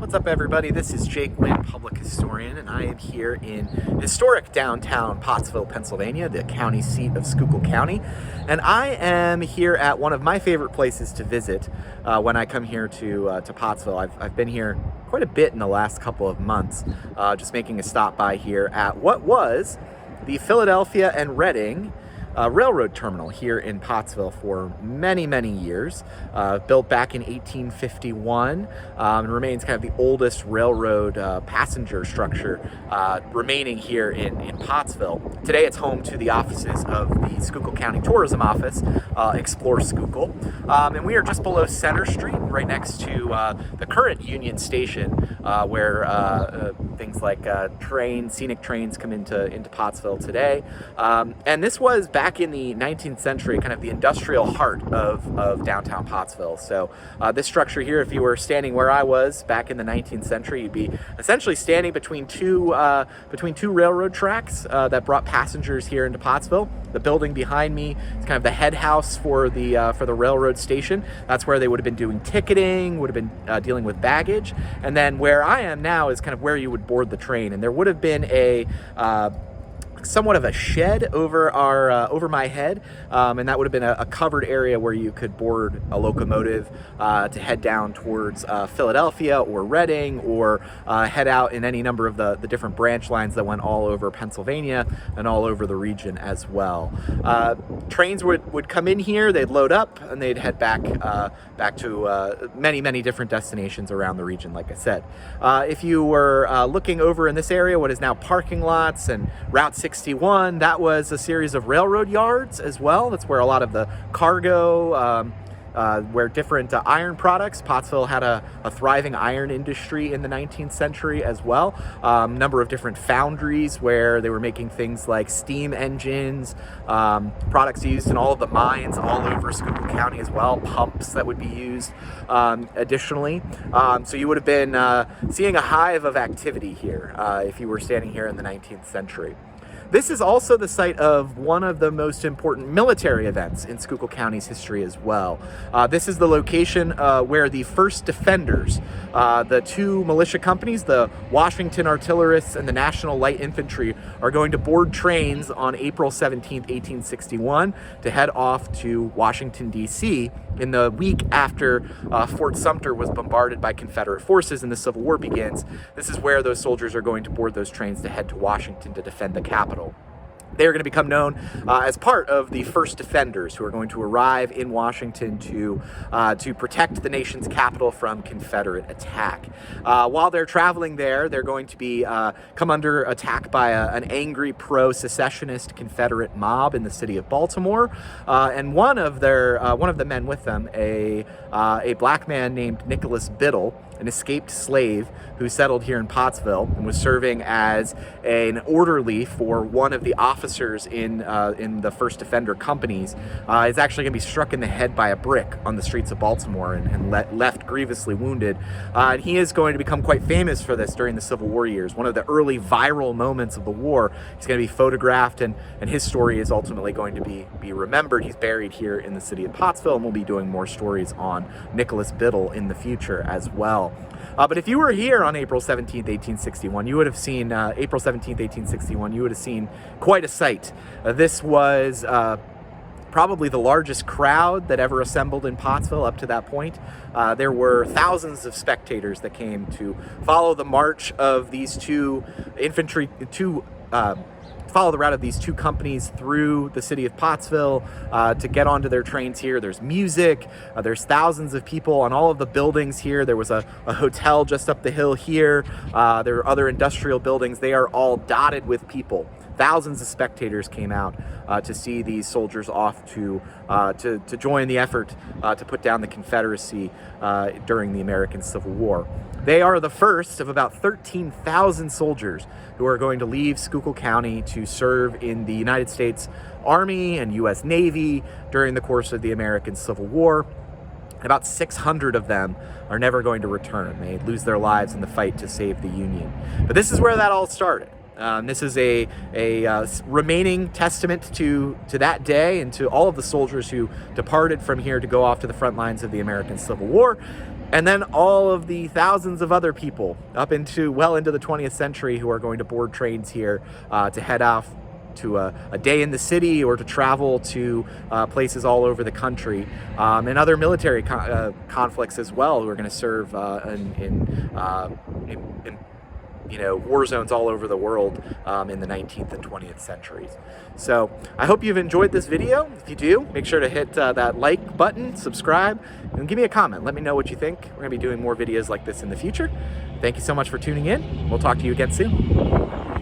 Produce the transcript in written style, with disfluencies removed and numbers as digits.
What's up, everybody? This is Jake Wynn, public historian, and I am here in historic downtown Pottsville, Pennsylvania, the county seat of Schuylkill County. And I am here at one of my favorite places to visit when I come here to Pottsville. I've been here quite a bit in the last couple of months, just making a stop by here at what was the Philadelphia and Reading railroad terminal here in Pottsville for many, many years. Built back in 1851 and remains kind of the oldest railroad passenger structure remaining here in Pottsville. Today it's home to the offices of the Schuylkill County Tourism Office, Explore Schuylkill. And we are just below Center Street, right next to the current Union Station, where things like scenic trains come into Pottsville today. And this was back in the 19th century, kind of the industrial heart of downtown Pottsville. So this structure here, if you were standing where I was back in the 19th century, you'd be essentially standing between two railroad tracks that brought passengers here into Pottsville. The building behind me is kind of the head house for the railroad station. That's where they would have been doing ticketing, would have been dealing with baggage. And then where I am now is kind of where you would board the train. And there would have been a somewhat of a shed over my head, and that would have been a covered area where you could board a locomotive to head down towards Philadelphia or Reading, or head out in any number of the different branch lines that went all over Pennsylvania and all over the region as well. Trains would come in here, they'd load up, and they'd head back to many different destinations around the region, like I said. If you were looking over in this area, what is now parking lots and Route 61, that was a series of railroad yards as well. That's where a lot of the cargo, where different iron products. Pottsville had a thriving iron industry in the 19th century as well. Number of different foundries where they were making things like steam engines, products used in all of the mines all over Schuylkill County as well, pumps that would be used additionally. So you would have been seeing a hive of activity here if you were standing here in the 19th century. This is also the site of one of the most important military events in Schuylkill County's history as well. This is the location where the first defenders, the two militia companies, the Washington Artillerists and the National Light Infantry, are going to board trains on April 17th, 1861 to head off to Washington, D.C. in the week after Fort Sumter was bombarded by Confederate forces and the Civil War begins. This is where those soldiers are going to board those trains to head to Washington to defend the capital. They are going to become known as part of the first defenders who are going to arrive in Washington to protect the nation's capital from Confederate attack. While they're traveling there, they're going to be come under attack by an angry pro-secessionist Confederate mob in the city of Baltimore, and one of the men with them, a black man named Nicholas Biddle, an escaped slave who settled here in Pottsville and was serving as an orderly for one of the officers in the first defender companies, is actually going to be struck in the head by a brick on the streets of Baltimore and left grievously wounded. And he is going to become quite famous for this during the Civil War years. One of the early viral moments of the war. He's going to be photographed, and his story is ultimately going to be remembered. He's buried here in the city of Pottsville, and we'll be doing more stories on Nicholas Biddle in the future as well. But if you were here on April 17th, 1861, you would have seen, April 17th, 1861, you would have seen quite a sight. This was probably the largest crowd that ever assembled in Pottsville up to that point. There were thousands of spectators that came to follow the march of these follow the route of these two companies through the city of Pottsville to get onto their trains here. There's music, there's thousands of people on all of the buildings here. There was a hotel just up the hill here. There are other industrial buildings. They are all dotted with people. Thousands of spectators came out to see these soldiers off to join the effort to put down the Confederacy during the American Civil War. They are the first of about 13,000 soldiers who are going to leave Schuylkill County to serve in the United States Army and U.S. Navy during the course of the American Civil War. About 600 of them are never going to return. They lose their lives in the fight to save the Union. But this is where that all started. This is a remaining testament to that day and to all of the soldiers who departed from here to go off to the front lines of the American Civil War. And then all of the thousands of other people up into well into the 20th century who are going to board trains here to head off to a day in the city or to travel to places all over the country, and other military conflicts as well, who are going to serve in war zones all over the world in the 19th and 20th centuries. So I hope you've enjoyed this video. If you do, make sure to hit that like button, subscribe, and give me a comment. Let me know what you think. We're going to be doing more videos like this in the future. Thank you so much for tuning in. We'll talk to you again soon.